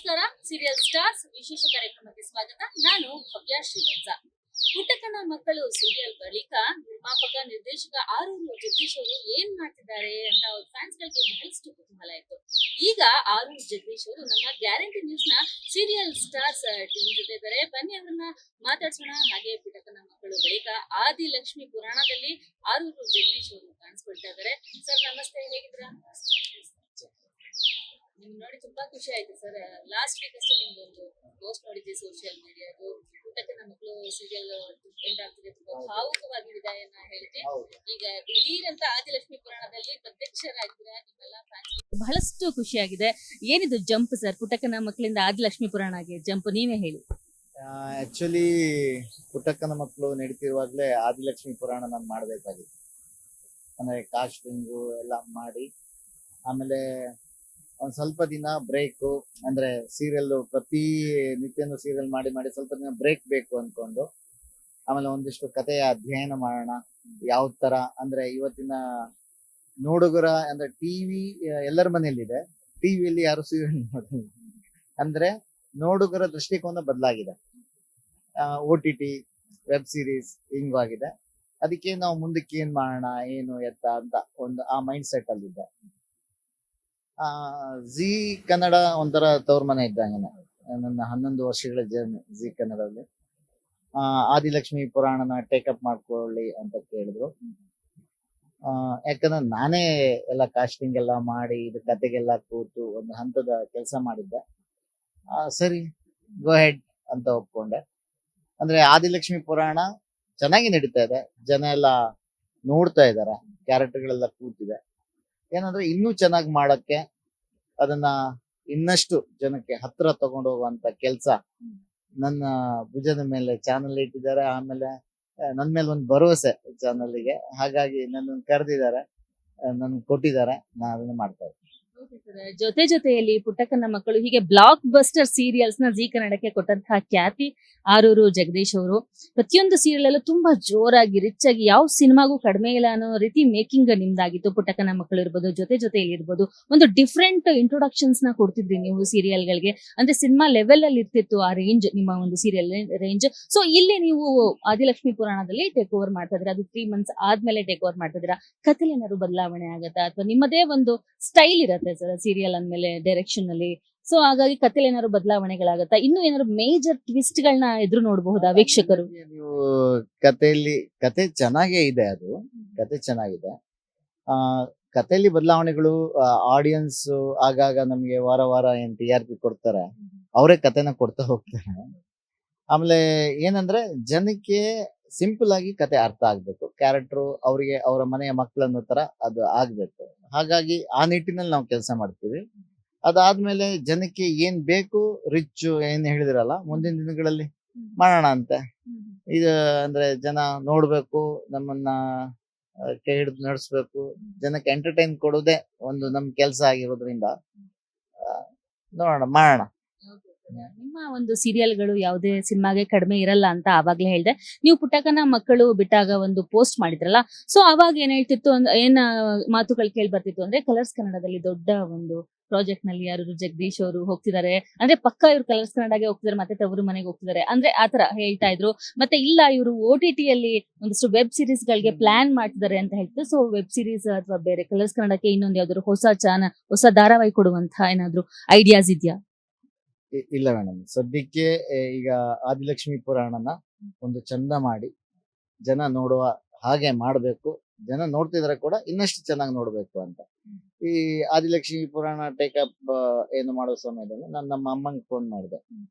ನಮಸ್ಕಾರ. Serial stars ವಿಶೇಷ ಕಾರ್ಯಕ್ರಮಕ್ಕೆ ಸ್ವಾಗತ. ನಾನು ಭವ್ಯ ಶ್ರೀವತ್ಸ. ಪುಟ್ಟಕ್ಕನ ಮಕ್ಕಳು ಸೀರಿಯಲ್ ಬಳಿಕ ನಿರ್ಮಾಪಕ ನಿರ್ದೇಶಕ ಆರೂರು ಜಗದೀಶ್ ಅವರು ಏನ್ ಮಾಡ್ತಿದ್ದಾರೆ ಅಂತ ಅವ್ರ ಫ್ಯಾನ್ಸ್ ಗಳಿಗೆ ಬಹಳಷ್ಟು ಕುತೂಹಲ ಇತ್ತು. ಈಗ ಆರೂರು ಜಗದೀಶ್ ಅವರು ನಮ್ಮ ಗ್ಯಾರಂಟಿ ನ್ಯೂಸ್ ನ ಸೀರಿಯಲ್ ಸ್ಟಾರ್ಸ್ ಟೀಮ್ ಜೊತೆ ಇದ್ದಾರೆ. ಬನ್ನಿ ಅವರನ್ನ ಮಾತಾಡ್ಸೋಣ. ಹಾಗೆ ಪುಟ್ಟಕ್ಕನ ಮಕ್ಕಳು ಬಳಿಕ ಆದಿಲಕ್ಷ್ಮಿ ಪುರಾಣದಲ್ಲಿ ಆರೂರು ಜಗದೀಶ್ ಅವರು ಕಾಣಿಸ್ಕೊಳ್ತಾ ಇದ್ದಾರೆ. ಸರ್ ನಮಸ್ತೆ, ಹೇಗಿದ್ದೀರಾ? ನಿಮ್ ನೋಡಿ ತುಂಬಾ ಖುಷಿ ಆಯ್ತು ಸರ್. ಲಾಸ್ಟ್ ವೀಕ್ ಅಷ್ಟೇ ನಿಮ್ದೊಂದು ಪೋಸ್ಟ್ ನೋಡಿದ್ವಿ ಸೋಷಿಯಲ್ ಮೀಡಿಯಾದು. ಪುಟ್ಟಕ್ಕನ ಮಕ್ಕಳು ಸೀರಿಯಲ್ ಟ್ರೆಂಡ್ ಆಗ್ತಿದೆ, ತುಂಬಾ ಭಾವುಕವಾಗಿ ವಿದಾಯನ ಹೇಳಿದ್ರಿ. ಈಗ ದಿಢೀರಂತ ಆದಿಲಕ್ಷ್ಮಿ ಪುರಾಣದಲ್ಲಿ ಪ್ರತ್ಯಕ್ಷರಾಗಿದ್ದೀರಾ. ನಿಮ್ಮೆಲ್ಲ ಫ್ಯಾನ್ಸ್ ಬಹಳಷ್ಟು ಖುಷಿಯಾಗಿದೆ. ಏನಿದು ಜಂಪ್ ಸರ್, ಪುಟ್ಟಕ್ಕನ ಮಕ್ಕಳಿಂದ ಆದಿಲಕ್ಷ್ಮಿ ಪುರಾಣಗೆ ಜಂಪ್ ನೀವೇ ಹೇಳಿ. ಆಕ್ಚುಲಿ ಪುಟ್ಟಕ್ಕನ ಮಕ್ಕಳು ನಡೀತಿರುವಾಗ್ಲೇ ಆದಿಲಕ್ಷ್ಮಿ ಪುರಾಣ ನಾನು ಮಾಡ್ಬೇಕಾಗಿತ್ತು. ಅಂದ್ರೆ ಕಾಸ್ಟಿಂಗು ಎಲ್ಲ ಮಾಡಿ ಆಮೇಲೆ ಒಂದ್ ಸ್ವಲ್ಪ ದಿನ ಬ್ರೇಕು, ಅಂದ್ರೆ ಸೀರಿಯಲ್ ಪ್ರತಿ ನಿತ್ಯನೂ ಸೀರಿಯಲ್ ಮಾಡಿ ಮಾಡಿ ಸ್ವಲ್ಪ ದಿನ ಬ್ರೇಕ್ ಬೇಕು ಅನ್ಕೊಂಡು ಆಮೇಲೆ ಒಂದಿಷ್ಟು ಕಥೆಯ ಅಧ್ಯಯನ ಮಾಡೋಣ. ಯಾವ ತರ ಅಂದ್ರೆ ಇವತ್ತಿನ ನೋಡುಗರ ಅಂದ್ರೆ ಟಿವಿ ಎಲ್ಲರ ಮನೆಯಲ್ಲಿದೆ, ಟಿವಿಯಲ್ಲಿ ಯಾರು ಸೀರಿಯಲ್ ನೋಡಲ್ಲ. ಅಂದ್ರೆ ನೋಡುಗರ ದೃಷ್ಟಿಕೋನ ಬದಲಾಗಿದೆ. OTT ವೆಬ್ ಸೀರೀಸ್ ಹಿಂಗಾಗಿದೆ. ಅದಕ್ಕೆ ನಾವು ಮುಂದಕ್ಕೆ ಏನ್ ಮಾಡೋಣ, ಏನು ಎತ್ತ ಅಂತ ಒಂದು ಆ ಮೈಂಡ್ ಸೆಟ್ ಅಲ್ಲಿದೆ. ಜಿ ಕನ್ನಡ ಒಂಥರ ತವ್ರ ಮನೆ ಇದ್ದಂಗೆ. ನನ್ನ 11 ವರ್ಷಗಳ ಜರ್ನಿ ಜಿ ಕನ್ನಡದಲ್ಲಿ. ಆದಿಲಕ್ಷ್ಮಿ ಪುರಾಣನ ಟೇಕಪ್ ಮಾಡ್ಕೊಳ್ಳಿ ಅಂತ ಕೇಳಿದ್ರು. ಯಾಕಂದ್ರೆ ನಾನೇ ಎಲ್ಲ ಕಾಸ್ಟಿಂಗ್ ಎಲ್ಲ ಮಾಡಿ ಇದು ಕತೆಗೆಲ್ಲ ಕೂತು ಒಂದು ಹಂತದ ಕೆಲಸ ಮಾಡಿದ್ದೆ. ಸರಿ, ಗೋ ಹೆಡ್ ಅಂತ ಒಪ್ಕೊಂಡೆ. ಅಂದ್ರೆ ಆದಿಲಕ್ಷ್ಮಿ ಪುರಾಣ ಚೆನ್ನಾಗಿ ನಡೀತಾ ಇದೆ, ಜನ ಎಲ್ಲ ನೋಡ್ತಾ ಇದಾರೆ, ಕ್ಯಾರೆಕ್ಟರ್ಗಳೆಲ್ಲ ಕೂತಿದೆ. ಏನಂದ್ರೆ ಇನ್ನೂ ಚೆನ್ನಾಗಿ ಮಾಡಕ್ಕೆ, ಅದನ್ನ ಇನ್ನಷ್ಟು ಜನಕ್ಕೆ ಹತ್ರ ತಗೊಂಡು ಹೋಗುವಂತ ಕೆಲಸ ನನ್ನ ಭುಜದ ಮೇಲೆ ಚಾನಲ್ ಇಟ್ಟಿದ್ದಾರೆ. ಆಮೇಲೆ ನನ್ ಮೇಲೆ ಒಂದು ಭರವಸೆ ಚಾನಲ್ಗೆ, ಹಾಗಾಗಿ ನನ್ನನ್ನು ಕರೆದಿದ್ದಾರೆ, ನನ್ ಕೊಟ್ಟಿದ್ದಾರೆ, ನಾನು ಅದನ್ನ ಮಾಡ್ತಾ ಇದ್ದೀನಿ. ಜೊತೆ ಜೊತೆಯಲ್ಲಿ ಪುಟ್ಟಕ್ಕನ ಮಕ್ಕಳು ಹೀಗೆ ಬ್ಲಾಕ್ ಬಸ್ಟರ್ ಸೀರಿಯಲ್ಸ್ ನ ಜಿ ಕನ್ನಡಕ್ಕೆ ಕೊಟ್ಟಂತಹ ಖ್ಯಾತಿ ಆರೂರು ಜಗದೀಶ್ ಅವರು. ಪ್ರತಿಯೊಂದು ಸೀರಿಯಲ್ ಅಲ್ಲೂ ತುಂಬಾ ಜೋರಾಗಿ ರಿಚ್ ಆಗಿ ಯಾವ ಸಿನಿಮಾಗೂ ಕಡಿಮೆ ಇಲ್ಲ ಅನ್ನೋ ರೀತಿ ಮೇಕಿಂಗ್ ನಿಮ್ದಾಗಿತ್ತು. ಪುಟ್ಟಕ್ಕನ ಮಕ್ಕಳು ಇರ್ಬೋದು, ಜೊತೆ ಜೊತೆಯಲ್ಲಿ ಇರ್ಬೋದು, ಒಂದು ಡಿಫ್ರೆಂಟ್ ಇಂಟ್ರೊಡಕ್ಷನ್ಸ್ ನ ಕೊಡ್ತಿದ್ರಿ ನೀವು ಸೀರಿಯಲ್ ಗಳಿಗೆ. ಅಂದ್ರೆ ಸಿನಿಮಾ ಲೆವೆಲ್ ಅಲ್ಲಿ ಇರ್ತಿತ್ತು ಆ ರೇಂಜ್, ನಿಮ್ಮ ಒಂದು ಸೀರಿಯಲ್ ರೇಂಜ್. ಸೊ ಇಲ್ಲಿ ನೀವು ಆದಿಲಕ್ಷ್ಮಿ ಪುರಾಣದಲ್ಲಿ ಟೇಕ್ ಓವರ್ ಮಾಡ್ತಾ ಇದ್ರ, ಅದು 3 months ಆದ್ಮೇಲೆ ಟೇಕ್ ಓವರ್ ಮಾಡ್ತಾ ಇದ್ರ. ಕಥೆಲಿ ಏನಾದ್ರು ಬದಲಾವಣೆ ಆಗತ್ತಾ, ಅಥವಾ ನಿಮ್ಮದೇ ಒಂದು ಸ್ಟೈಲ್ ಇರತ್ತೆ ಸರ್ ಸೀರಿಯಲ್ ಅಂದ್ಮೇಲೆ ಡೈರೆಕ್ಷನ್ ಅಲ್ಲಿ? ಸೊ ಹಾಗಾಗಿ ಕಥೆಲಿ ಏನಾದ್ರು ಬದಲಾವಣೆಗಳಾಗತ್ತಾ? ಇನ್ನು ಏನಾದ್ರು ಮೇಜರ್ ಟ್ವಿಸ್ಟ್ ಗಳನ್ನ ಎದುರು ನೋಡಬಹುದಾ ವೀಕ್ಷಕರು? ನೀವು ಕತೆ ಚೆನ್ನಾಗೇ ಇದೆ, ಅದು ಕತೆ ಚೆನ್ನಾಗಿದೆ. ಕಥೆಯಲ್ಲಿ ಬದಲಾವಣೆಗಳು ಆಡಿಯನ್ಸ್ ಆಗಾಗ ನಮ್ಗೆ ವಾರ ವಾರ ಏನ್ TRP ಕೊಡ್ತಾರೆ, ಅವರೇ ಕತೆನ ಕೊಡ್ತಾ ಹೋಗ್ತಾರೆ. ಆಮೇಲೆ ಏನಂದ್ರೆ ಜನಕ್ಕೆ ಸಿಂಪಲ್ ಆಗಿ ಕತೆ ಅರ್ಥ ಆಗ್ಬೇಕು, ಕ್ಯಾರೆಕ್ಟರ್ ಅವ್ರಿಗೆ ಅವರ ಮನೆಯ ಮಕ್ಕಳನ್ನೋ ತರ ಅದು ಆಗ್ಬೇಕು. ಹಾಗಾಗಿ ಆ ನಿಟ್ಟಿನಲ್ಲಿ ನಾವು ಕೆಲಸ ಮಾಡ್ತೀವಿ. ಅದಾದ್ಮೇಲೆ ಜನಕ್ಕೆ ಏನ್ ಬೇಕು, ರಿಚ್ ಏನ್ ಹೇಳಿದ್ರಲ್ಲ, ಮುಂದಿನ ದಿನಗಳಲ್ಲಿ ಮಾಡೋಣ ಅಂತ. ಇದು ಅಂದ್ರೆ ಜನ ನೋಡ್ಬೇಕು, ನಮ್ಮನ್ನ ಕೈ ಹಿಡಿದು ನಡೆಸ್ಬೇಕು, ಜನಕ್ಕೆ ಎಂಟರ್ಟೈನ್ ಕೊಡೋದೇ ಒಂದು ನಮ್ ಕೆಲಸ ಆಗಿರೋದ್ರಿಂದ ನೋಡೋಣ, ಮಾಡೋಣ. ನಿಮ್ಮ ಒಂದು ಸೀರಿಯಲ್ಗಳು ಯಾವುದೇ ಸಿನಿಮಾಗೆ ಕಡಿಮೆ ಇರಲ್ಲ ಅಂತ ಆವಾಗ್ಲೇ ಹೇಳ್ದೆ. ನೀವು ಪುಟ್ಟಕ್ಕನ ಮಕ್ಕಳು ಬಿಟ್ಟಾಗ ಒಂದು ಪೋಸ್ಟ್ ಮಾಡಿದ್ರಲ್ಲ, ಸೊ ಅವಾಗ ಏನ್ ಹೇಳ್ತಿತ್ತು, ಏನ್ ಮಾತುಗಳು ಕೇಳಿ ಬರ್ತಿತ್ತು ಅಂದ್ರೆ, ಕಲರ್ಸ್ ಕನ್ನಡದಲ್ಲಿ ದೊಡ್ಡ ಒಂದು ಪ್ರಾಜೆಕ್ಟ್ ನಲ್ಲಿ ಯಾರು ಜಗದೀಶ್ ಅವರು ಹೋಗ್ತಿದ್ದಾರೆ ಅಂದ್ರೆ ಪಕ್ಕ ಇವ್ರು ಕಲರ್ಸ್ ಕನ್ನಡಗೆ ಹೋಗ್ತಿದ್ದಾರೆ, ಮತ್ತೆ ತವರು ಮನೆಗೆ ಹೋಗ್ತಿದ್ದಾರೆ ಅಂದ್ರೆ ಆತರ ಹೇಳ್ತಾ ಇದ್ರು. ಮತ್ತೆ ಇಲ್ಲ, ಇವರು OTT ಅಲ್ಲಿ ಒಂದಷ್ಟು ವೆಬ್ ಸೀರೀಸ್ ಗಳಿಗೆ ಪ್ಲಾನ್ ಮಾಡ್ತಿದ್ದಾರೆ ಅಂತ ಹೇಳ್ತಿದ್ರು. ಸೊ ವೆಬ್ ಸೀರೀಸ್ ಅಥವಾ ಬೇರೆ ಕಲರ್ಸ್ ಕನ್ನಡಕ್ಕೆ ಇನ್ನೊಂದು ಯಾವ್ದಾದ್ರು ಹೊಸ ಧಾರಾವಾಹಿ ಕೊಡುವಂತಹ ಏನಾದ್ರು ಐಡಿಯಾಸ್ ಇದೆಯಾ? ಇಲ್ಲ ಮೇಡಮ್, ಸದ್ಯಕ್ಕೆ ಈಗ ಆದಿಲಕ್ಷ್ಮಿ ಪುರಾಣನ ಒಂದು ಚಂದ ಮಾಡಿ ಜನ ನೋಡುವ ಹಾಗೆ ಮಾಡ್ಬೇಕು. ಜನ ನೋಡ್ತಿದ್ರೆ ಕೂಡ ಇನ್ನಷ್ಟು ಚೆನ್ನಾಗಿ ನೋಡ್ಬೇಕು ಅಂತ. ಈ ಆದಿಲಕ್ಷ್ಮಿ ಪುರಾಣ ಟೇಕಪ್ ಏನು ಮಾಡೋ ಸಮಯದಲ್ಲಿ ನಾನು ನಮ್ಮ ಅಮ್ಮಂಗೆ ಫೋನ್ ಮಾಡಿದೆ.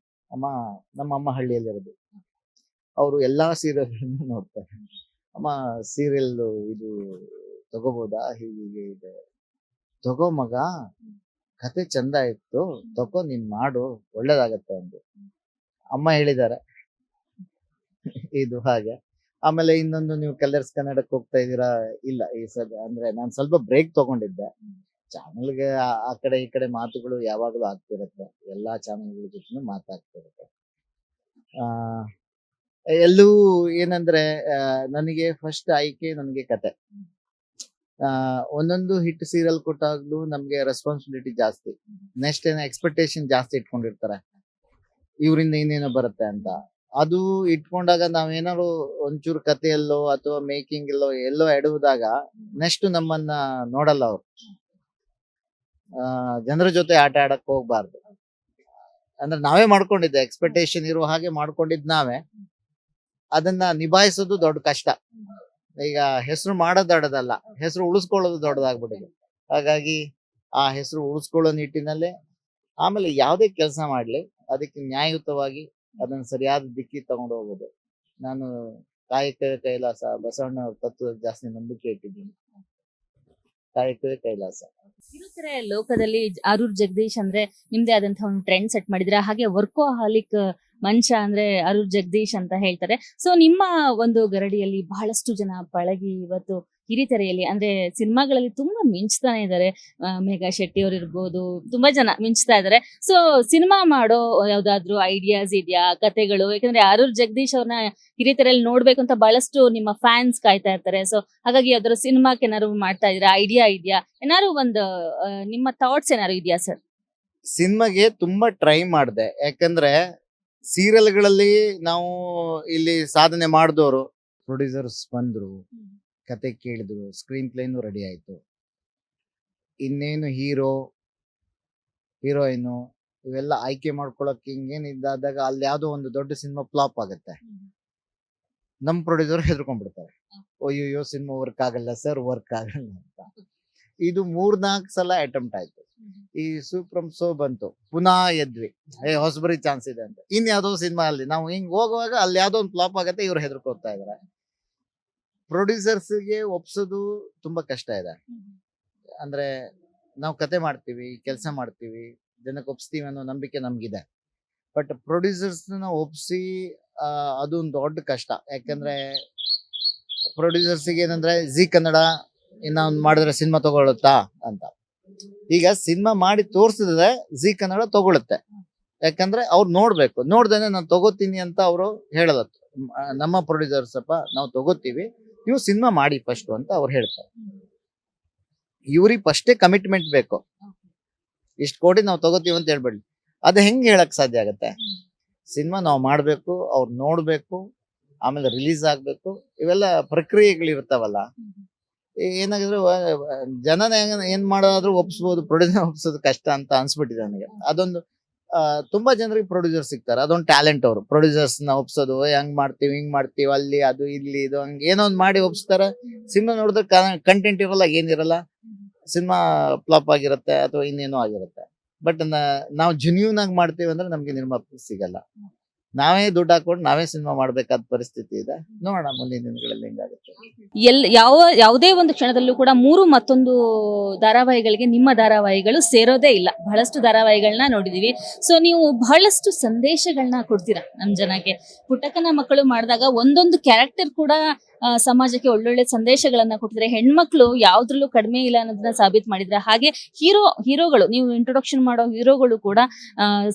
ನಮ್ಮ ಅಮ್ಮ ಹಳ್ಳಿಯಲ್ಲಿರೋದು, ಅವರು ಎಲ್ಲಾ ಸೀರಿಯಲ್ ನೋಡ್ತಾರೆ. ಅಮ್ಮ, ಸೀರಿಯಲ್ ಇದು ತಗೋಬೋದಾ, ಹೀಗೆ ಇದೆ, ತಗೋ ಮಗ, ಕತೆ ಚಂದ ಇತ್ತು, ತಗೋ, ನೀನ್ ಮಾಡು, ಒಳ್ಳೇದಾಗತ್ತೆ ಅಂದು ಅಮ್ಮ ಹೇಳಿದ್ದಾರೆ. ಇದು ಹಾಗೆ. ಆಮೇಲೆ ಇನ್ನೊಂದು, ನೀವು ಕಲರ್ಸ್ ಕನ್ನಡಕ್ಕೆ ಹೋಗ್ತಾ ಇದ್ದೀರಾ? ಇಲ್ಲ, ಈ ಅಂದ್ರೆ ನಾನು ಸ್ವಲ್ಪ ಬ್ರೇಕ್ ತಗೊಂಡಿದ್ದೆ. ಚಾನಲ್ಗೆ ಆ ಕಡೆ ಈ ಕಡೆ ಮಾತುಗಳು ಯಾವಾಗಲೂ ಆಗ್ತಿರುತ್ತೆ, ಎಲ್ಲಾ ಚಾನಲ್ಗಳ ಜೊತೆ ಮಾತಾಡ್ತಿರುತ್ತೆ. ಎಲ್ಲೂ ಏನಂದ್ರೆ ನನಗೆ ಫಸ್ಟ್ ಆಯ್ಕೆ ನನಗೆ ಕತೆ. ಒಂದೊಂದು ಹಿಟ್ ಸೀರಿಯಲ್ ಕೊಟ್ಟಾಗ್ಲೂ ನಮ್ಗೆ ರೆಸ್ಪಾನ್ಸಿಬಿಲಿಟಿ ಜಾಸ್ತಿ, ನೆಕ್ಸ್ಟ್ ಏನೋ ಎಕ್ಸ್ಪೆಕ್ಟೇಷನ್ ಜಾಸ್ತಿ ಇಟ್ಕೊಂಡಿರ್ತಾರೆ, ಇವರಿಂದ ಇನ್ನೇನೋ ಬರುತ್ತೆ ಅಂತ. ಅದು ಇಟ್ಕೊಂಡಾಗ ನಾವೇನಾದ್ರು ಒಂಚೂರು ಕಥೆಯಲ್ಲೋ ಅಥವಾ ಮೇಕಿಂಗ್ ಎಲ್ಲೋ ಎಡುವುದಾಗ ನೆಕ್ಸ್ಟ್ ನಮ್ಮನ್ನ ನೋಡಲ್ಲ ಅವ್ರು. ಜನರ ಜೊತೆ ಆಟ ಆಡಕ್ ಹೋಗ್ಬಾರ್ದು. ಅಂದ್ರೆ ನಾವೇ ಮಾಡ್ಕೊಂಡಿದ್ದೆ, ಎಕ್ಸ್ಪೆಕ್ಟೇಷನ್ ಇರುವ ಹಾಗೆ ಮಾಡ್ಕೊಂಡಿದ್ ನಾವೇ, ಅದನ್ನ ನಿಭಾಯಿಸೋದು ದೊಡ್ಡ ಕಷ್ಟ. ಈಗ ಹೆಸರು ಮಾಡೋದು ದೊಡ್ಡದಲ್ಲ, ಹೆಸರು ಉಳಿಸ್ಕೊಳ್ಳೋದು ದೊಡ್ಡದಾಗ್ಬಿಟ್ಟಿದೆ. ಹಾಗಾಗಿ ಆ ಹೆಸರು ಉಳಿಸ್ಕೊಳ್ಳೋ ನಿಟ್ಟಿನಲ್ಲೇ ಆಮೇಲೆ ಯಾವುದೇ ಕೆಲಸ ಮಾಡ್ಲಿ ಅದಕ್ಕೆ ನ್ಯಾಯಯುತವಾಗಿ ಅದನ್ನ ಸರಿಯಾದ ದಿಕ್ಕಿಗೆ ತಗೊಂಡು ಹೋಗೋದು. ನಾನು ಕಾಯಕವೇ ಕೈಲಾಸ ಬಸವಣ್ಣ ತತ್ವದ ಜಾಸ್ತಿ ನಂಬಿಕೆ ಇಟ್ಟಿದ್ದೀನಿ. ಕಾಯಕವೇ ಕೈಲಾಸ. ಕಿರುತೆರೆ ಲೋಕದಲ್ಲಿ ಅರೂರ್ ಜಗದೀಶ್ ಅಂದ್ರೆ ನಿಮ್ದೇ ಆದಂತಹ ಒಂದು ಟ್ರೆಂಡ್ ಸೆಟ್ ಮಾಡಿದ್ರೆ, ಹಾಗೆ ವರ್ಕೋಹಾಲಿಕ್ ಮಂಚ ಅಂದ್ರೆ ಅರೂರ್ ಜಗದೀಶ್ ಅಂತ ಹೇಳ್ತಾರೆ. ಸೊ ನಿಮ್ಮ ಒಂದು ಗರಡಿಯಲ್ಲಿ ಬಹಳಷ್ಟು ಜನ ಪಳಗಿ ಇವತ್ತು ಕಿರಿತೆರೆಯಲ್ಲಿ ಅಂದ್ರೆ ಸಿನಿಮಾಗಳಲ್ಲಿ ತುಂಬಾ ಮಿಂಚ್ತಾನೆ ಇದ್ದಾರೆ. ಮೇಘಾ ಶೆಟ್ಟಿ ಅವ್ರು ಇರ್ಬೋದು, ತುಂಬಾ ಜನ ಮಿಂಚ್ತಾ ಇದ್ದಾರೆ. ಸೊ ಸಿನಿಮಾ ಮಾಡೋ ಯಾವ್ದಾದ್ರು ಐಡಿಯಾಸ್ ಇದೆಯಾ, ಕತೆಗಳು? ಯಾಕಂದ್ರೆ ಅರೂರ್ ಜಗದೀಶ್ ಅವ್ರನ್ನ ಕಿರಿತೆರೆಯಲ್ಲಿ ನೋಡ್ಬೇಕು ಅಂತ ಬಹಳಷ್ಟು ನಿಮ್ಮ ಫ್ಯಾನ್ಸ್ ಕಾಯ್ತಾ ಇರ್ತಾರೆ. ಸೊ ಹಾಗಾಗಿ ಯಾವ್ದಾದ್ರು ಸಿನಿಮಾಕ್ಕೆ ಏನಾದ್ರು ಮಾಡ್ತಾ ಇದ್ದೀರಾ, ಐಡಿಯಾ ಇದೆಯಾ? ಏನಾದ್ರು ಒಂದು ನಿಮ್ಮ ಥಾಟ್ಸ್ ಏನಾದ್ರು ಇದೆಯಾ ಸರ್? ಸಿನಿಮಾಗೆ ತುಂಬಾ ಟ್ರೈ ಮಾಡಿದೆ, ಯಾಕಂದ್ರೆ ಸೀರಿಯಲ್ಗಳಲ್ಲಿ ನಾವು ಇಲ್ಲಿ ಸಾಧನೆ ಮಾಡಿದವರು ಪ್ರೊಡ್ಯೂಸರ್ಸ್ ಬಂದ್ರು, ಕತೆ ಕೇಳಿದ್ರು, ಸ್ಕ್ರೀನ್ ಪ್ಲೇನು ರೆಡಿ ಆಯ್ತು, ಇನ್ನೇನು ಹೀರೋ ಹೀರೋಯಿನು ಇವೆಲ್ಲ ಆಯ್ಕೆ ಮಾಡ್ಕೊಳಕ್ ಹಿಂಗೇನಿದ್ದಾದಾಗ ಅಲ್ಲಿ ಯಾವ್ದೋ ಒಂದು ದೊಡ್ಡ ಸಿನಿಮಾ ಫ್ಲಾಪ್ ಆಗುತ್ತೆ, ನಮ್ ಪ್ರೊಡ್ಯೂಸರ್ ಹೆದರ್ಕೊಂಡ್ಬಿಡ್ತಾರೆ, ಅಯ್ಯೋ ಸಿನಿಮಾ ವರ್ಕ್ ಆಗಲ್ಲ ಸರ್, ವರ್ಕ್ ಆಗಲ್ಲ ಅಂತ. ಇದು 3-4 ಸಲ ಅಟೆಂಪ್ಟ್ ಆಯ್ತು. ಈ ಸೂಪ್ರಮ್ ಸೋ ಬಂತು, ಪುನಃ ಎದ್ವಿ, ಹೊಸಬರಿ ಚಾನ್ಸ್ ಇದೆ ಅಂತ. ಇನ್ ಯಾವ್ದೋ ಸಿನಿಮಾ ಅಲ್ಲಿ ನಾವು ಹಿಂಗ್ ಹೋಗುವಾಗ ಅಲ್ಲಿ ಯಾವ್ದೋ ಒಂದು ಫ್ಲಾಪ್ ಆಗತ್ತೆ, ಇವ್ರು ಹೆದರ್ಕೋತಾ ಇದಾರೆ. ಪ್ರೊಡ್ಯೂಸರ್ಸ್ಗೆ ಒಪ್ಸೋದು ತುಂಬಾ ಕಷ್ಟ ಇದೆ. ಅಂದ್ರೆ ನಾವು ಕತೆ ಮಾಡ್ತೀವಿ, ಕೆಲಸ ಮಾಡ್ತೀವಿ, ಜನಕ್ಕೆ ಒಪ್ಸ್ತೀವಿ ಅನ್ನೋ ನಂಬಿಕೆ ನಮ್ಗಿದೆ. ಬಟ್ ಪ್ರೊಡ್ಯೂಸರ್ಸ್ನ ಒಪ್ಸಿ ಅದೊಂದು ದೊಡ್ಡ ಕಷ್ಟ. ಯಾಕಂದ್ರೆ ಪ್ರೊಡ್ಯೂಸರ್ಸ್ಗೆ ಏನಂದ್ರೆ ಜಿ ಕನ್ನಡ ಇನ್ನ ಒಂದ್ ಮಾಡಿದ್ರೆ ಸಿನಿಮಾ ತಗೊಳುತ್ತಾ ಅಂತ. ಈಗ ಸಿನಿಮಾ ಮಾಡಿ ತೋರ್ಸಿದ್ರೆ ಜಿ ಕನ್ನಡ ತಗೊಳುತ್ತೆ, ಯಾಕಂದ್ರೆ ಅವ್ರು ನೋಡ್ಬೇಕು, ನೋಡ್ದೇನೆ ನಾನು ತಗೋತೀನಿ ಅಂತ ಅವರು ಹೇಳಲ್ಲ. ನಮ್ಮ ಪ್ರೊಡ್ಯೂಸರ್ಸ್ ಅಪ್ಪ ನಾವು ತಗೋತೀವಿ, ನೀವು ಸಿನಿಮಾ ಮಾಡಿ ಫಸ್ಟ್ ಅಂತ ಅವ್ರು ಹೇಳ್ತಾರೆ. ಇವ್ರಿಗೆ ಫಸ್ಟೇ ಕಮಿಟ್ಮೆಂಟ್ ಬೇಕು, ಇಷ್ಟು ಕೋಟಿ ನಾವು ತಗೋತೀವಿ ಅಂತ ಹೇಳ್ಬೇಡಿ. ಅದು ಹೆಂಗ್ ಹೇಳಕ್ ಸಾಧ್ಯ ಆಗತ್ತೆ? ಸಿನಿಮಾ ನಾವು ಮಾಡ್ಬೇಕು, ಅವ್ರು ನೋಡ್ಬೇಕು, ಆಮೇಲೆ ರಿಲೀಸ್ ಆಗ್ಬೇಕು, ಇವೆಲ್ಲ ಪ್ರಕ್ರಿಯೆಗಳಿರ್ತಾವಲ್ಲ. ಏನಾಗಿದ್ರೆ ಜನನ ಏನ್ ಮಾಡೋದಾದ್ರೂ ಒಪ್ಸ್ಬೋದು, ಪ್ರೊಡ್ಯೂಸರ್ ಒಪ್ಸೋದು ಕಷ್ಟ ಅಂತ ಅನ್ಸ್ಬಿಟ್ಟಿದೆ ನನಗೆ. ಅದೊಂದು ತುಂಬಾ ಜನರಿಗೆ ಪ್ರೊಡ್ಯೂಸರ್ ಸಿಗ್ತಾರೆ, ಅದೊಂದು ಟ್ಯಾಲೆಂಟ್. ಅವರು ಪ್ರೊಡ್ಯೂಸರ್ಸ್ ನ ಒಪ್ಸೋದು, ಹಂಗ್ ಮಾಡ್ತೀವಿ ಹಿಂಗ್ ಮಾಡ್ತೀವಿ, ಅಲ್ಲಿ ಅದು ಇಲ್ಲಿ ಇದು ಹಂಗ್ ಏನೋ ಒಂದ್ ಮಾಡಿ ಒಪ್ಸ್ತಾರೆ. ಸಿನಿಮಾ ನೋಡಿದ್ರೆ ಕಂಟೆಂಟ್ ಇರಲ್ಲ, ಏನಿರಲ್ಲ, ಸಿನಿಮಾ ಫ್ಲಾಪ್ ಆಗಿರುತ್ತೆ ಅಥವಾ ಇನ್ನೇನೋ ಆಗಿರುತ್ತೆ. ಬಟ್ ನಾವು ಜೆನ್ಯೂನ್ ಆಗಿ ಮಾಡ್ತೀವಿ ಅಂದ್ರೆ ನಮ್ಗೆ ನಿರ್ಮಾಪಕ ಸಿಗಲ್ಲ. ನಾವೇ ದುಡ್ಡು ಹಾಕೊಂಡು ನಾವೇ ಸಿನಿಮಾ ಮಾಡ್ಬೇಕಾದ ಪರಿಸ್ಥಿತಿ ಇದೆ. ನೋಡೋಣ ಮುಂದಿನ ದಿನಗಳಲ್ಲಿ ಹೆಂಗಾಗುತ್ತೆ. ಯಾವುದೇ ಒಂದು ಕ್ಷಣದಲ್ಲೂ ಕೂಡ ಮತ್ತೊಂದು ಧಾರಾವಾಹಿಗಳಿಗೆ ನಿಮ್ಮ ಧಾರಾವಾಹಿಗಳು ಸೇರೋದೇ ಇಲ್ಲ. ಬಹಳಷ್ಟು ಧಾರಾವಾಹಿಗಳನ್ನ ನೋಡಿದೀವಿ. ಸೊ ನೀವು ಬಹಳಷ್ಟು ಸಂದೇಶಗಳನ್ನ ಕೊಡ್ತೀರಾ ನಮ್ ಜನಕ್ಕೆ. ಪುಟ್ಟಕ್ಕನ ಮಕ್ಕಳು ಮಾಡಿದಾಗ ಒಂದೊಂದು ಕ್ಯಾರೆಕ್ಟರ್ ಕೂಡ ಸಮಾಜಕ್ಕೆ ಒಳ್ಳೊಳ್ಳೆ ಸಂದೇಶಗಳನ್ನ ಕೊಟ್ಟಿದ್ರೆ, ಹೆಣ್ಮಕ್ಳು ಯಾವ್ದ್ರಲ್ಲೂ ಕಡಿಮೆ ಇಲ್ಲ ಅನ್ನೋದನ್ನ ಸಾಬೀತ್ ಮಾಡಿದ್ರೆ. ಹಾಗೆ ಹೀರೋಗಳು, ನೀವು ಇಂಟ್ರೊಡಕ್ಷನ್ ಮಾಡೋ ಹೀರೋಗಳು ಕೂಡ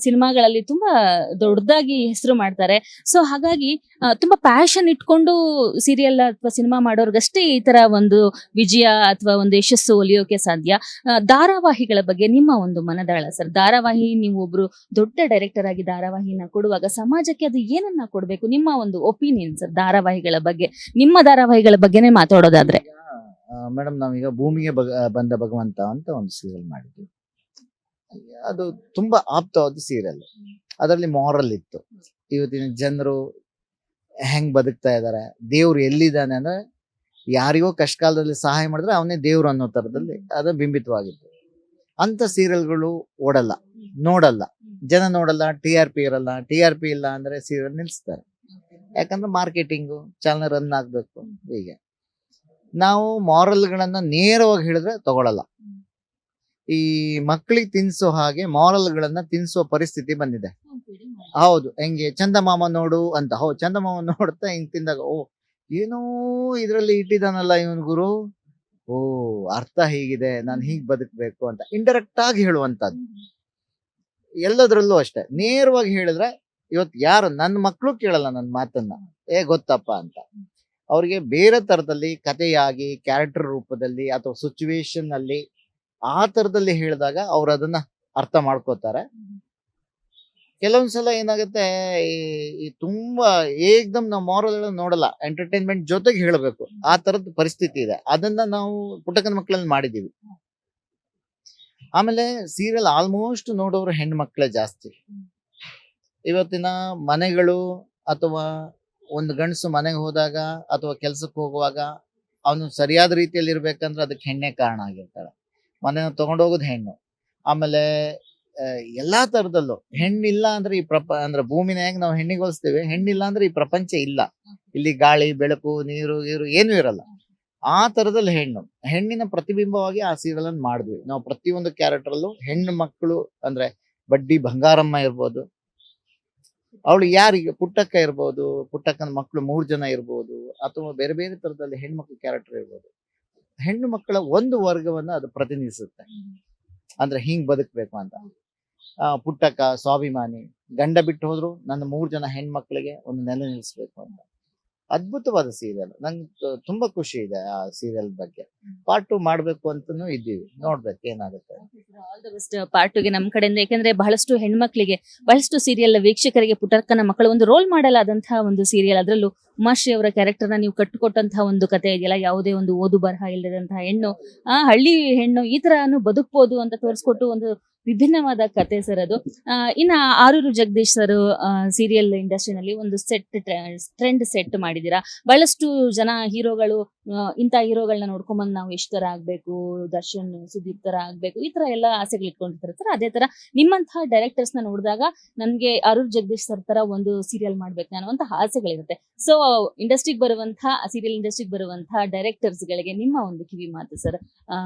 ಸಿನಿಮಾಗಳಲ್ಲಿ ತುಂಬಾ ದೊಡ್ಡದಾಗಿ ಹೆಸರು ಮಾಡ್ತಾರೆ. ಸೊ ಹಾಗಾಗಿ ತುಂಬಾ ಪ್ಯಾಷನ್ ಇಟ್ಕೊಂಡು ಸೀರಿಯಲ್ ಅಥವಾ ಸಿನಿಮಾ ಮಾಡೋರ್ಗಷ್ಟೇ ಈ ತರ ಒಂದು ವಿಜಯ ಅಥವಾ ಒಂದು ಯಶಸ್ಸು ಒಲಿಯೋಕೆ ಸಾಧ್ಯ. ಧಾರಾವಾಹಿಗಳ ಬಗ್ಗೆ ನಿಮ್ಮ ಒಂದು ಮನದಾಳ ಸರ್. ಧಾರಾವಾಹಿ, ನೀವು ಒಬ್ರು ದೊಡ್ಡ ಡೈರೆಕ್ಟರ್ ಆಗಿ ಧಾರಾವಾಹಿನ ಕೊಡುವಾಗ ಸಮಾಜಕ್ಕೆ ಅದು ಏನನ್ನ ಕೊಡ್ಬೇಕು, ನಿಮ್ಮ ಒಂದು ಒಪಿನಿಯನ್ ಸರ್ ಧಾರಾವಾಹಿಗಳ ಬಗ್ಗೆ, ನಿಮ್ಮ ಧಾರಾವಾಹಿಗಳ ಬಗ್ಗೆನೇ ಮಾತಾಡೋದಾದ್ರೆ? ಮೇಡಮ್, ನಾವೀಗ ಭೂಮಿಗೆ ಬಂದ ಭಗವಂತ ಅಂತ ಒಂದು ಸೀರಿಯಲ್ ಮಾಡಿದ್ವಿ. ಅದು ತುಂಬಾ ಆಪ್ತವಾದ ಸೀರಿಯಲ್. ಅದರಲ್ಲಿ ಮಾರಲ್ ಇತ್ತು. ಇವತ್ತಿನ ಜನರು ಹೆಂಗ್ ಬದುಕ್ತಾ ಇದಾರೆ, ದೇವ್ರು ಎಲ್ಲಿದ್ದಾನೆ ಅಂದ್ರೆ ಯಾರಿಗೋ ಕಷ್ಟ ಕಾಲದಲ್ಲಿ ಸಹಾಯ ಮಾಡಿದ್ರೆ ಅವನೇ ದೇವ್ರು ಅನ್ನೋ ತರದಲ್ಲಿ ಅದು ಬಿಂಬಿತವಾಗಿತ್ತು. ಅಂತ ಸೀರಿಯಲ್ಗಳು ಓಡಲ್ಲ, ನೋಡಲ್ಲ, ಜನ ನೋಡಲ್ಲ, TRP ಇರಲ್ಲ. TRP ಇಲ್ಲ ಅಂದ್ರೆ ಸೀರಿಯಲ್ ನಿಲ್ಸ್ತಾರೆ. ಯಾಕಂದ್ರೆ ಮಾರ್ಕೆಟಿಂಗು, ಚಾನಲ್ ರನ್ ಆಗ್ಬೇಕು. ಹೀಗೆ ನಾವು ಮಾರಲ್ಗಳನ್ನ ನೇರವಾಗಿ ಹೇಳಿದ್ರೆ ತಗೊಳಲ್ಲ. ಈ ಮಕ್ಕಳಿಗೆ ತಿನ್ಸೋ ಹಾಗೆ ಮಾರಲ್ಗಳನ್ನ ತಿನ್ಸೋ ಪರಿಸ್ಥಿತಿ ಬಂದಿದೆ. ಹೌದು, ಹೆಂಗೆ ಚಂದಮಾಮ ನೋಡು ಅಂತ. ಹೌದು, ಚಂದಮಾಮ ನೋಡ್ತಾ ಹಿಂಗ್ ತಿಂದಾಗ ಏನೋ ಇದ್ರಲ್ಲಿ ಇಟ್ಟಿದಾನಲ್ಲ ಇವನ್ ಗುರು, ಅರ್ಥ ಹೀಗಿದೆ, ನಾನು ಹೀಗ್ ಬದುಕ್ಬೇಕು ಅಂತ ಇಂಡೈರೆಕ್ಟ್ ಆಗಿ ಹೇಳುವಂತದ್ದು. ಎಲ್ಲದ್ರಲ್ಲೂ ಅಷ್ಟೇ. ನೇರವಾಗಿ ಹೇಳಿದ್ರೆ ಇವತ್ತು ಯಾರು ನನ್ನ ಮಕ್ಕಳು ಕೇಳಲ್ಲ ನನ್ನ ಮಾತನ್ನ, ಗೊತ್ತಪ್ಪ ಅಂತ. ಅವ್ರಿಗೆ ಬೇರೆ ತರದಲ್ಲಿ ಕಥೆಯಾಗಿ ಕ್ಯಾರೆಕ್ಟರ್ ರೂಪದಲ್ಲಿ ಅಥವಾ ಸಿಚುವೇಶನ್ ಅಲ್ಲಿ ಆ ತರದಲ್ಲಿ ಹೇಳಿದಾಗ ಅವ್ರು ಅದನ್ನ ಅರ್ಥ ಮಾಡ್ಕೋತಾರೆ. ಕೆಲವೊಂದ್ಸಲ ಏನಾಗುತ್ತೆ, ಈ ತುಂಬಾ ಏಕ್ದಮ್ ನಾವು ಮಾರಲ್ ನೋಡಲ್ಲ, ಎಂಟರ್ಟೈನ್ಮೆಂಟ್ ಜೊತೆಗೆ ಹೇಳಬೇಕು, ಆ ತರದ ಪರಿಸ್ಥಿತಿ ಇದೆ. ಅದನ್ನ ನಾವು ಪುಟ್ಟಕ್ಕನ ಮಕ್ಕಳಲ್ಲಿ ಮಾಡಿದೀವಿ. ಆಮೇಲೆ ಸೀರಿಯಲ್ ಆಲ್ಮೋಸ್ಟ್ ನೋಡೋರು ಹೆಣ್ಣು ಮಕ್ಕಳೇ ಜಾಸ್ತಿ. ಇವತ್ತಿನ ಮನೆಗಳು ಅಥವಾ ಒಂದು ಗಂಡಸು ಮನೆಗೆ ಹೋದಾಗ ಅಥವಾ ಕೆಲ್ಸಕ್ಕೆ ಹೋಗುವಾಗ ಅವನು ಸರಿಯಾದ ರೀತಿಯಲ್ಲಿ ಇರ್ಬೇಕಂದ್ರೆ ಅದಕ್ಕೆ ಹೆಣ್ಣೆ ಕಾರಣ ಆಗಿರ್ತಾಳೆ. ಮನೆನ ತಗೊಂಡೋಗೋದು ಹೆಣ್ಣು. ಆಮೇಲೆ ಎಲ್ಲಾ ತರದಲ್ಲೂ ಹೆಣ್ಣಿಲ್ಲ ಅಂದ್ರೆ ಅಂದ್ರೆ ಭೂಮಿನ ಹೇಗೆ ನಾವು ಹೆಣ್ಣಿಗೆ ಹೋಲಿಸ್ತೀವಿ, ಹೆಣ್ಣಿಲ್ಲ ಅಂದ್ರೆ ಈ ಪ್ರಪಂಚ ಇಲ್ಲ. ಇಲ್ಲಿ ಗಾಳಿ ಬೆಳಕು ನೀರು ಗೀರು ಏನೂ ಇರಲ್ಲ. ಆ ತರದಲ್ಲಿ ಹೆಣ್ಣಿನ ಪ್ರತಿಬಿಂಬವಾಗಿ ಆ ಸೀರಿಯಲ್ ಅನ್ನು ಮಾಡಿದ್ವಿ ನಾವು. ಪ್ರತಿಯೊಂದು ಕ್ಯಾರೆಕ್ಟರ್ ಅಲ್ಲೂ ಹೆಣ್ಣು ಮಕ್ಕಳು ಅಂದ್ರೆ ಬಡ್ಡಿ ಬಂಗಾರಮ್ಮ ಇರ್ಬೋದು, ಅವಳು ಯಾರಿಗೆ ಪುಟ್ಟಕ್ಕ ಇರ್ಬೋದು, ಪುಟ್ಟಕ್ಕನ ಮಕ್ಕಳು 3 ಜನ ಇರ್ಬೋದು, ಅಥವಾ ಬೇರೆ ಬೇರೆ ತರದಲ್ಲಿ ಹೆಣ್ಮಕ್ಳು ಕ್ಯಾರೆಕ್ಟರ್ ಇರ್ಬೋದು. ಹೆಣ್ಣು ಮಕ್ಕಳ ಒಂದು ವರ್ಗವನ್ನ ಅದು ಪ್ರತಿನಿಧಿಸುತ್ತೆ. ಅಂದ್ರೆ ಹಿಂಗ್ ಬದುಕ್ಬೇಕು ಅಂತ. ಪುಟ್ಟಕ್ಕ ಸ್ವಾಭಿಮಾನಿ, ಗಂಡ ಬಿಟ್ಟು ಹೋದ್ರು ನನ್ನ 3 ಜನ ಹೆಣ್ಮಕ್ಳಿಗೆ ಒಂದು ನೆಲೆ ನಿಲ್ಲಿಸ್ಬೇಕು ಅಂತ. ಅದ್ಭುತವಾದ ಸೀರಿಯಲ್. ನಂಗೆ ತುಂಬಾ ಖುಷಿ ಇದೆ ಆ ಸೀರಿಯಲ್ ಬಗ್ಗೆ. ಪಾರ್ಟ್ 2 ಮಾಡ್ಬೇಕು ಅಂತಾನು ಇದ್ದೀವಿ, ನೋಡ್ಬೇಕು ಏನಾಗುತ್ತೆ. ಆಲ್ ದ ಬೆಸ್ಟ್ ಪಾರ್ಟ್ 2ಗೆ ನಮ್ಮ ಕಡೆಯಿಂದ. ಯಾಕಂದ್ರೆ ಬಹಳಷ್ಟು ಹೆಣ್ಮಕ್ಳಿಗೆ, ಬಹಳಷ್ಟು ಸೀರಿಯಲ್ ವೀಕ್ಷಕರಿಗೆ ಪುಟ್ಟಕ್ಕನ ಮಕ್ಕಳು ಒಂದು ರೋಲ್ ಮಾಡಲ್ ಆದಂತಹ ಒಂದು ಸೀರಿಯಲ್. ಅದರಲ್ಲೂ ಉಮಾಶ್ರೀ ಅವರ ಕ್ಯಾರೆಕ್ಟರ್ನ ನೀವು ಕಟ್ಟಿಕೊಟ್ಟಂತಹ ಒಂದು ಕತೆ ಇದೆಯಲ್ಲ, ಯಾವುದೇ ಒಂದು ಓದು ಬರಹ ಇಲ್ಲದಂತಹ ಹೆಣ್ಣು, ಹಳ್ಳಿ ಹೆಣ್ಣು ಈ ತರನು ಬದುಕ್ಬೋದು ಅಂತ ತೋರಿಸ್ಕೊಟ್ಟು ಒಂದು ವಿಭಿನ್ನವಾದ ಕತೆ ಸರ್ ಅದು. ಇನ್ನ ಆರೂರು ಜಗದೀಶ್ ಸರ್ ಸೀರಿಯಲ್ ಇಂಡಸ್ಟ್ರಿನಲ್ಲಿ ಒಂದು ಟ್ರೆಂಡ್ ಸೆಟ್ ಮಾಡಿದೀರಾ. ಬಹಳಷ್ಟು ಜನ ಹೀರೋಗಳು ಇಂಥ ಹೀರೋಗಳನ್ನ ನೋಡ್ಕೊಂಬಂದು ನಾವು ಎಷ್ಟು ತರ ಆಗ್ಬೇಕು, ದರ್ಶನ್ ಸುದೀಪ್ ತರ ಆಗ್ಬೇಕು, ಈ ತರ ಎಲ್ಲ ಆಸೆಗಳು ಇಟ್ಕೊಂಡಿರ್ತಾರೆ ಸರ್. ಅದೇ ತರ ನಿಮ್ಮಂತಹ ಡೈರೆಕ್ಟರ್ಸ್ ನ ನೋಡಿದಾಗ ನನ್ಗೆ ಆರೂರು ಜಗದೀಶ್ ಸರ್ ತರ ಒಂದು ಸೀರಿಯಲ್ ಮಾಡ್ಬೇಕು ಅನ್ನುವಂತಹ ಆಸೆಗಳಿರುತ್ತೆ. ಸೊ ಇಂಡಸ್ಟ್ರಿಗೆ ಬರುವಂತಹ ಸೀರಿಯಲ್ ಇಂಡಸ್ಟ್ರಿಗೆ ಬರುವಂತಹ ಡೈರೆಕ್ಟರ್ಸ್ ಗಳಿಗೆ ನಿಮ್ಮ ಒಂದು ಕಿವಿ ಮಾತು ಸರ್,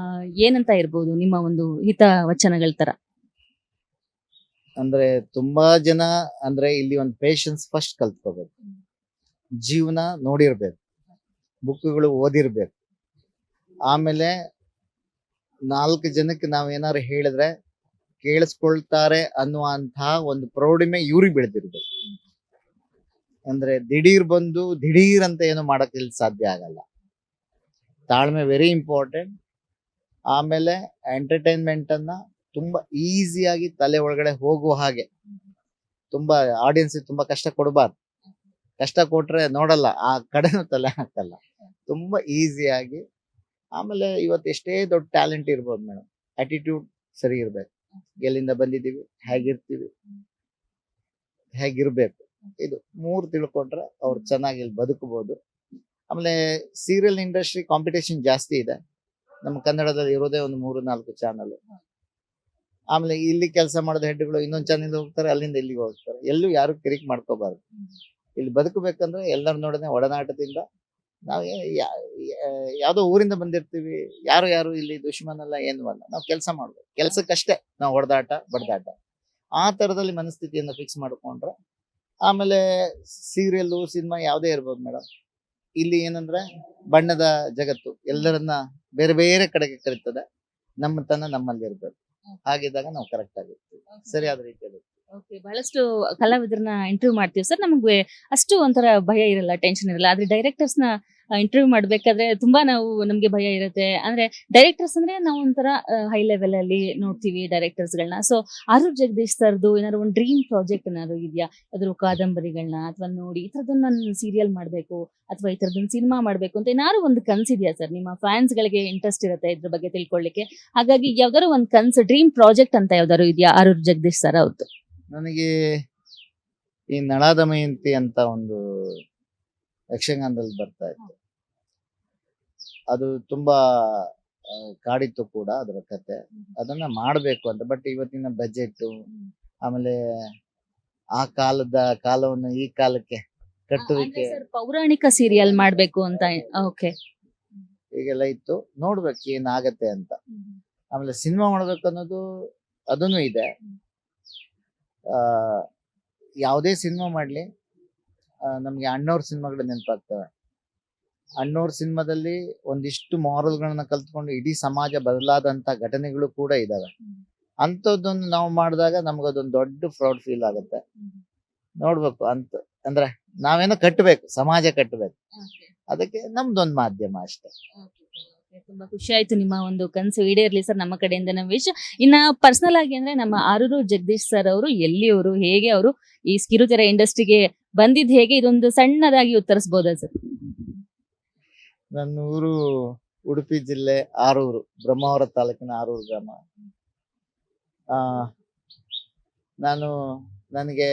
ಏನಂತ ಇರ್ಬೋದು ನಿಮ್ಮ ಒಂದು ಹಿತ ವಚನಗಳ ತರ? ಅಂದ್ರೆ ತುಂಬಾ ಜನ ಅಂದ್ರೆ ಇಲ್ಲಿ ಒಂದು ಪೇಶನ್ಸ್ ಫಸ್ಟ್ ಕಲ್ತ್ಕೋಬೇಕು, ಜೀವನ ನೋಡಿರ್ಬೇಕು, ಬುಕ್ಗಳು ಓದಿರ್ಬೇಕು. ಆಮೇಲೆ 4 ಜನಕ್ಕೆ ನಾವೇನಾದ್ರು ಹೇಳಿದ್ರೆ ಕೇಳಿಸ್ಕೊಳ್ತಾರೆ ಅನ್ನುವಂತಹ ಒಂದು ಪ್ರೌಢಿಮೆ ಇವ್ರಿಗೆ ಬೆಳೆದಿರ್ಬೇಕು. ಅಂದ್ರೆ ದಿಢೀರ್ ಬಂದು ದಿಢೀರ್ ಅಂತ ಏನು ಮಾಡಕ್ ಇಲ್ಲಿ ಸಾಧ್ಯ ಆಗಲ್ಲ. ತಾಳ್ಮೆ ವೆರಿ ಇಂಪಾರ್ಟೆಂಟ್. ಆಮೇಲೆ ಎಂಟರ್ಟೈನ್ಮೆಂಟ್ ಅನ್ನ ತುಂಬಾ ಈಸಿಯಾಗಿ ತಲೆ ಒಳಗಡೆ ಹೋಗುವ ಹಾಗೆ, ತುಂಬಾ ಆಡಿಯನ್ಸ್ ತುಂಬಾ ಕಷ್ಟ ಕೊಡಬಾರ್ದು. ಕಷ್ಟ ಕೊಟ್ರೆ ನೋಡಲ್ಲ, ಆ ಕಡೆನೂ ತಲೆ ಹಾಕಲ್ಲ. ತುಂಬಾ ಈಸಿಯಾಗಿ. ಆಮೇಲೆ ಇವತ್ತು ಎಷ್ಟೇ ದೊಡ್ಡ ಟ್ಯಾಲೆಂಟ್ ಇರ್ಬೋದು ಮೇಡಮ್, ಆಟಿಟ್ಯೂಡ್ ಸರಿ ಇರ್ಬೇಕು. ಎಲ್ಲಿಂದ ಬಂದಿದ್ದೀವಿ, ಹೇಗಿರ್ತೀವಿ, ಹೇಗಿರ್ಬೇಕು, ಇದು 3 ತಿಳ್ಕೊಂಡ್ರೆ ಅವ್ರು ಚೆನ್ನಾಗಿ ಇಲ್ಲಿ ಬದುಕಬಹುದು. ಆಮೇಲೆ ಸೀರಿಯಲ್ ಇಂಡಸ್ಟ್ರಿ ಕಾಂಪಿಟೇಷನ್ ಜಾಸ್ತಿ ಇದೆ. ನಮ್ಮ ಕನ್ನಡದಲ್ಲಿ ಇರೋದೇ ಒಂದು 3-4 ಚಾನಲ್. ಆಮೇಲೆ ಇಲ್ಲಿ ಕೆಲಸ ಮಾಡೋದು ಹೆಡ್ಗಳು ಇನ್ನೊಂದು ಚಾನಲ್ ಹೋಗ್ತಾರೆ, ಅಲ್ಲಿಂದ ಇಲ್ಲಿಗೆ ಹೋಗ್ತಾರೆ. ಎಲ್ಲೂ ಯಾರು ಕಿರಿಕ್ ಮಾಡ್ಕೋಬಾರ್ದು. ಇಲ್ಲಿ ಬದುಕಬೇಕಂದ್ರೆ ಎಲ್ಲರ ನೋಡನೆ ಒಡನಾಟದಿಂದ. ನಾವು ಯಾವ್ದೋ ಊರಿಂದ ಬಂದಿರ್ತೀವಿ, ಯಾರು ಇಲ್ಲಿ ದುಶ್ಮನಲ್ಲ ಏನು ಅಲ್ಲ. ನಾವು ಕೆಲಸ ಮಾಡ್ಬೇಕು, ಕೆಲ್ಸಕ್ಕಷ್ಟೇ ನಾವು ಹೊಡೆದಾಟ ಬಡ್ದಾಟ. ಆ ತರದಲ್ಲಿ ಮನಸ್ಥಿತಿಯನ್ನು ಫಿಕ್ಸ್ ಮಾಡ್ಕೊಂಡ್ರೆ ಆಮೇಲೆ ಸೀರಿಯಲ್ಲು ಸಿನಿಮಾ ಯಾವುದೇ ಇರ್ಬೋದು ಮೇಡಮ್, ಇಲ್ಲಿ ಏನಂದ್ರೆ ಬಣ್ಣದ ಜಗತ್ತು ಎಲ್ಲರನ್ನ ಬೇರೆ ಬೇರೆ ಕಡೆಗೆ ಕರೀತದೆ. ನಮ್ಮತನ ನಮ್ಮಲ್ಲಿ ಇರ್ಬೇಕು. ಹಾಗಿದ್ದಾಗ ನಾವು ಕರೆಕ್ಟ್ ಆಗಿರ್ತೀವಿ, ಸರಿಯಾದ ರೀತಿಯಲ್ಲಿ. ಬಹಳಷ್ಟು ಕಲಾವಿದರನ್ನ ಇಂಟರ್ವ್ಯೂ ಮಾಡ್ತೀವಿ ಸರ್, ನಮಗೆ ಅಷ್ಟು ಒಂಥರ ಭಯ ಇರಲ್ಲ, ಟೆನ್ಷನ್ ಇರಲ್ಲ. ಆದ್ರೆ ಡೈರೆಕ್ಟರ್ಸ್ ನ ಇಂಟರ್ವ್ಯೂ ಮಾಡ್ಬೇಕಾದ್ರೆ ತುಂಬಾ ನಮ್ಗೆ ಭಯ ಇರುತ್ತೆ. ಅಂದ್ರೆ ಡೈರೆಕ್ಟರ್ಸ್ ಅಂದ್ರೆ ನಾವು ಒಂಥರ ಹೈ ಲೆವೆಲ್ ಅಲ್ಲಿ ನೋಡ್ತೀವಿ ಡೈರೆಕ್ಟರ್ಸ್ ಗಳನ್ನ. ಸೊ ಆರೂರು ಜಗದೀಶ್ ಸರ್ದು ಏನಾದ್ರು ಒಂದು ಡ್ರೀಮ್ ಪ್ರಾಜೆಕ್ಟ್ ಏನಾದ್ರು ಇದೆಯಾ? ಅದ್ರ ಕಾದಂಬರಿಗಳನ್ನ ಅಥವಾ ನೋಡಿ ಈ ತರದನ್ನ ನಾನು ಸೀರಿಯಲ್ ಮಾಡ್ಬೇಕು ಅಥವಾ ಈ ತರದೊಂದು ಸಿನಿಮಾ ಮಾಡ್ಬೇಕು ಅಂತ ಏನಾದ್ರು ಒಂದು ಕನ್ಸಿದ್ಯಾ ಸರ್? ನಿಮ್ಮ ಫ್ಯಾನ್ಸ್ ಗಳಿಗೆ ಇಂಟ್ರೆಸ್ಟ್ ಇರುತ್ತೆ ಇದ್ರ ಬಗ್ಗೆ ತಿಳ್ಕೊಳ್ಳಿಕ್ಕೆ. ಹಾಗಾಗಿ ಯಾವ್ದಾದ್ರು ಒಂದು ಕನ್ಸು, ಡ್ರೀಮ್ ಪ್ರಾಜೆಕ್ಟ್ ಅಂತ ಯಾವ್ದಾದ್ರು ಇದೆಯಾ ಆರೂರು ಜಗದೀಶ್ ಸರ್ ಅವ್ರದ್ದು? ನನಗೆ ಈ ನಳ ದಮಯಂತಿ ಅಂತ ಒಂದು ಯಕ್ಷಗಾನದಲ್ಲಿ ಬರ್ತಾ ಇತ್ತು. ಅದು ತುಂಬಾ ಕಾಡಿತ್ತು ಕೂಡ ಅದರ ಕತೆ. ಅದನ್ನ ಮಾಡ್ಬೇಕು ಅಂತ. ಬಟ್ ಇವತ್ತಿನ ಬಜೆಟ್, ಆಮೇಲೆ ಆ ಕಾಲವನ್ನು ಈ ಕಾಲಕ್ಕೆ ಕಟ್ಟುವಿಕೆ, ಪೌರಾಣಿಕ ಸೀರಿಯಲ್ ಮಾಡ್ಬೇಕು ಅಂತ. ಓಕೆ, ಹೀಗೆಲ್ಲ ಇತ್ತು. ನೋಡ್ಬೇಕು ಏನಾಗತ್ತೆ ಅಂತ. ಆಮೇಲೆ ಸಿನಿಮಾ ಮಾಡ್ಬೇಕು ಅನ್ನೋದು ಅದನ್ನು ಇದೆ. ಯಾವುದೇ ಸಿನಿಮಾ ಮಾಡ್ಲಿ ನಮ್ಗೆ ಅಣ್ಣವ್ರ ಸಿನಿಮಾಗಳು ನೆನಪಾಗ್ತವೆ. ಅಣ್ಣವ್ರ ಸಿನಿಮಾದಲ್ಲಿ ಒಂದಿಷ್ಟು ಮಾರಲ್ಗಳನ್ನ ಕಲ್ತ್ಕೊಂಡು ಇಡೀ ಸಮಾಜ ಬದಲಾದಂತ ಘಟನೆಗಳು ಕೂಡ ಇದಾವೆ. ಅಂಥದ್ದೊಂದು ನಾವು ಮಾಡಿದಾಗ ನಮ್ಗದೊಂದು ದೊಡ್ಡ ಪ್ರೌಡ್ ಫೀಲ್ ಆಗುತ್ತೆ. ನೋಡ್ಬೇಕು ಅಂತ. ಅಂದ್ರೆ ನಾವೇನೋ ಕಟ್ಟಬೇಕು, ಸಮಾಜ ಕಟ್ಟಬೇಕು. ಅದಕ್ಕೆ ನಮ್ದೊಂದು ಮಾಧ್ಯಮ ಅಷ್ಟೇ. ತುಂಬಾ ಖುಷಿ ಆಯ್ತು ನಿಮ್ಮ ಒಂದು ಕನಸು ಈಡೇರ್ಲಿ ಸರ್ ನಮ್ಮ ಕಡೆಯಿಂದ ನಮ್ಮ ವಿಶ್. ಇನ್ನ ಪರ್ಸನಲ್ ಆಗಿ ಅಂದ್ರೆ ನಮ್ಮ ಆರೂರು ಜಗದೀಶ್ ಸರ್ ಅವರು ಎಲ್ಲಿಯವರು, ಹೇಗೆ ಅವರು ಈ ಕಿರುತೆರೆ ಇಂಡಸ್ಟ್ರಿಗೆ ಬಂದಿದ್ ಹೇಗೆ, ಇದೊಂದು ಸಣ್ಣದಾಗಿ ಉತ್ತರಿಸಬಹುದಾ ಸರ್? ನನ್ನ ಊರು ಉಡುಪಿ ಜಿಲ್ಲೆ ಆರೂರು, ಬ್ರಹ್ಮಾವರ ತಾಲೂಕಿನ ಆರೂರು ಗ್ರಾಮ. ನನಗೆ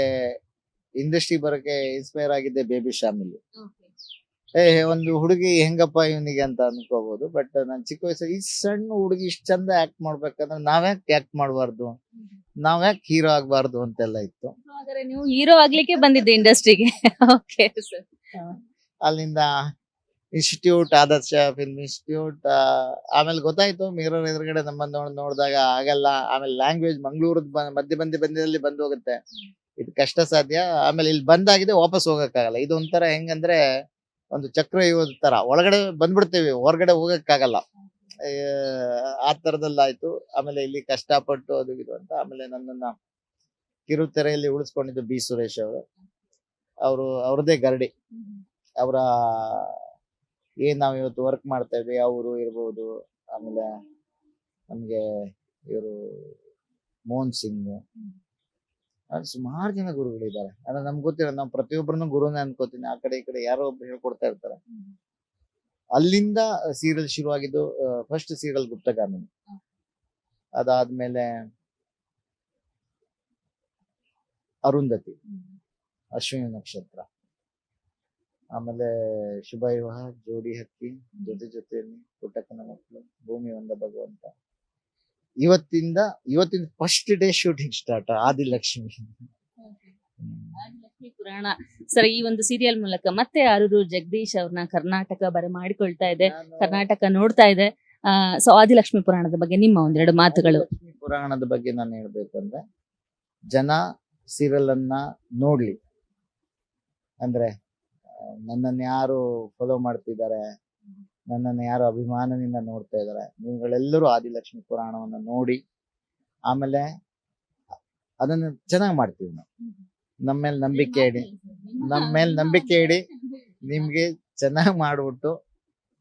ಇಂಡಸ್ಟ್ರಿ ಬರೋಕೆ ಇನ್ಸ್ಪೈರ್ ಆಗಿದ್ದೆ ಬೇಬಿ ಶಾಮಿಲಿ. ಒಂದು ಹುಡುಗಿ ಹೆಂಗಪ್ಪ ಇವನಿಗೆ ಅಂತ ಅನ್ಕೋಬಹುದು, ಬಟ್ ನಾನು ಚಿಕ್ಕ ವಯಸ್ಸಲ್ಲಿ ಈ ಸಣ್ಣ ಹುಡುಗಿ ಇಷ್ಟು ಚಂದ ಆಕ್ಟ್ ಮಾಡ್ಬೇಕಂದ್ರೆ ನಾವ್ಯಾಕೆ ಆಕ್ಟ್ ಮಾಡಬಾರ್ದು, ನಾವ್ಯಾಕೆ ಹೀರೋ ಆಗ್ಬಾರ್ದು ಅಂತೆಲ್ಲ ಇತ್ತು. ಹಾಗಾದ್ರೆ ನೀವು ಹೀರೋ ಆಗ್ಲಿಕ್ಕೆ ಬಂದಿದ್ದೆ ಇಂಡಸ್ಟ್ರಿಗೆ? Okay sir. ಅಲ್ಲಿಂದ ಇನ್ಸ್ಟಿಟ್ಯೂಟ್, ಆದರ್ಶ ಫಿಲ್ಮ್ ಇನ್ಸ್ಟಿಟ್ಯೂಟ್, ಆಮೇಲೆ ಗೊತ್ತಾಯ್ತು ಮಿರರ್ ಎದುರುಗಡೆ ನಮ್ಮನ್ನ ನೋಡಿದಾಗ ಆಗಲ್ಲ. ಆಮೇಲೆ ಲ್ಯಾಂಗ್ವೇಜ್ ಮಂಗಳೂರದ ಬಂದಲ್ಲಿ ಬಂದು ಹೋಗುತ್ತೆ, ಇದು ಕಷ್ಟ ಸಾಧ್ಯ. ಆಮೇಲೆ ಇಲ್ಲಿ ಬಂದಾಗಿದೆ, ವಾಪಸ್ ಹೋಗಕ್ಕಾಗಲ್ಲ. ಇದು ಒಂಥರ ಹೆಂಗಂದ್ರೆ ಒಂದು ಚಕ್ರ ಯುಗದ ತರ, ಒಳಗಡೆ ಬಂದ್ಬಿಡ್ತೇವೆ, ಹೊರಗಡೆ ಹೋಗಕ್ಕಾಗಲ್ಲ. ಆ ತರದಲ್ಲಾಯ್ತು. ಆಮೇಲೆ ಇಲ್ಲಿ ಕಷ್ಟಪಟ್ಟು ಅದು ಇದು ಅಂತ ಆಮೇಲೆ ನನ್ನನ್ನ ಕಿರುತೆರೆಯಲ್ಲಿ ಉಳಿಸ್ಕೊಂಡಿದ್ದು ಬಿ ಸುರೇಶ್ ಅವರು. ಅವ್ರದೇ ಗರಡಿ. ಅವರ ಏನ್ ನಾವ್ ಇವತ್ತು ವರ್ಕ್ ಮಾಡ್ತೇವೆ ಅವರು ಇರ್ಬೋದು. ಆಮೇಲೆ ನಮ್ಗೆ ಇವರು ಮೋಹನ್ ಸಿಂಗ್, ಸುಮಾರು ಜನ ಗುರುಗಳಿದ್ದಾರೆ. ಅಂದ್ರೆ ನಮ್ಗೆ ಗೊತ್ತಿಲ್ಲ, ನಾವು ಪ್ರತಿಯೊಬ್ಬರನ್ನು ಗುರುನೇ ಅನ್ಕೋತೀನಿ. ಆ ಕಡೆ ಈ ಕಡೆ ಯಾರೋ ಒಬ್ರು ಹೇಳ್ಕೊಡ್ತಾ ಇರ್ತಾರೆ. ಅಲ್ಲಿಂದ ಸೀರಿಯಲ್ ಶುರುವಾಗಿದ್ದು. ಫಸ್ಟ್ ಸೀರಿಯಲ್ ಗುಪ್ತಗಾಮಿನಿ, ಅದಾದ್ಮೇಲೆ ಅರುಂಧತಿ, ಅಶ್ವಿನಿ ನಕ್ಷತ್ರ, ಆಮೇಲೆ ಶುಭ ವಿವಾಹ, ಜೋಡಿ ಹಕ್ಕಿ, ಜೊತೆಯಲ್ಲಿ ಪುಟ್ಟಕ್ಕನ ಮಕ್ಕಳು, ಭೂಮಿ ಒಂದ ಭಗವಂತ. ಇವತ್ತಿನ first day shooting start Adilakshmi. Adilakshmi ಪುರಾಣ ಸರ್, ಈ ಒಂದು ಸೀರಿಯಲ್ ಮೂಲಕ ಮತ್ತೆ ಆರೂರು ಜಗದೀಶ್ ಅವ್ರನ್ನ ಕರ್ನಾಟಕ ಬರ ಮಾಡಿಕೊಳ್ತಾ ಇದೆ, ಕರ್ನಾಟಕ ನೋಡ್ತಾ ಇದೆ. ಸೊ ಆದಿಲಕ್ಷ್ಮಿ ಪುರಾಣದ ಬಗ್ಗೆ ನಿಮ್ಮ ಒಂದೆರಡು ಮಾತುಗಳು. ಆದಿಲಕ್ಷ್ಮಿ ಪುರಾಣದ ಬಗ್ಗೆ ನಾನು ಹೇಳ್ಬೇಕು ಅಂದ್ರೆ, ಜನ ಸೀರಿಯಲ್ ಅನ್ನ ನೋಡ್ಲಿ. ಅಂದ್ರೆ ನನ್ನನ್ನು ಯಾರು ಫಾಲೋ ಮಾಡ್ತಿದ್ದಾರೆ, ನನ್ನನ್ನು ಯಾರು ಅಭಿಮಾನದಿಂದ ನೋಡ್ತಾ ಇದ್ದಾರೆ, ನೀವುಗಳೆಲ್ಲರೂ ಆದಿಲಕ್ಷ್ಮಿ ಪುರಾಣವನ್ನ ನೋಡಿ, ಆಮೇಲೆ ಅದನ್ನ ಚೆನ್ನಾಗಿ ಮಾಡ್ತೀವಿ ನಾವು. ನಮ್ಮ ಮೇಲೆ ನಂಬಿಕೆ ಇಡಿ, ನಿಮ್ಗೆ ಚೆನ್ನಾಗಿ ಮಾಡ್ಬಿಟ್ಟು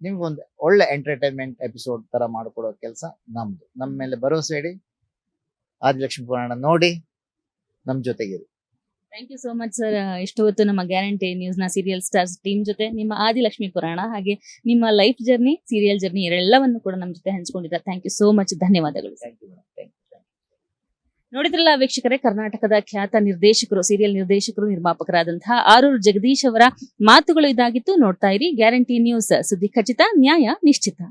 ನಿಮ್ಗೊಂದು ಒಳ್ಳೆ ಎಂಟರ್ಟೈನ್ಮೆಂಟ್ ಎಪಿಸೋಡ್ ತರ ಮಾಡ್ಕೊಡೋ ಕೆಲಸ ನಮ್ದು. ನಮ್ಮ ಮೇಲೆ ಭರವಸೆ ಇಡಿ, ಆದಿಲಕ್ಷ್ಮಿ ಪುರಾಣ ನೋಡಿ, ನಮ್ ಜೊತೆಗಿರಿ. Thank you so much sir. ಇಷ್ಟು ಹೊತ್ತು ನಮ್ಮ ಗ್ಯಾರಂಟಿ ನ್ಯೂಸ್ ನ ಸೀರಿಯಲ್ ಸ್ಟಾರ್ಸ್ ಟೀಮ್ ಜೊತೆ ನಿಮ್ಮ ಆದಿಲಕ್ಷ್ಮಿ ಪುರಾಣ ಹಾಗೆ ನಿಮ್ಮ ಲೈಫ್ ಜರ್ನಿ, ಸೀರಿಯಲ್ ಜರ್ನಿ ಎಲ್ಲವನ್ನು ಕೂಡ ನಮ್ಮ ಜೊತೆ ಹಂಚ್ಕೊಂಡಿದ್ದಾರೆ. ಥ್ಯಾಂಕ್ ಯು ಸೋ ಮಚ್, ಧನ್ಯವಾದಗಳು. ನೋಡಿದ್ರಲ್ಲ ವೀಕ್ಷಕರೇ, ಕರ್ನಾಟಕದ ಖ್ಯಾತ ನಿರ್ದೇಶಕರು, ಸೀರಿಯಲ್ ನಿರ್ದೇಶಕರು, ನಿರ್ಮಾಪಕರಾದಂತಹ ಆರೂರು ಜಗದೀಶ್ ಅವರ ಮಾತುಗಳು ಇದಾಗಿತ್ತು. ನೋಡ್ತಾ ಇರಿ ಗ್ಯಾರಂಟಿ ನ್ಯೂಸ್, ಸುದ್ದಿ ಖಚಿತ, ನ್ಯಾಯ ನಿಶ್ಚಿತ.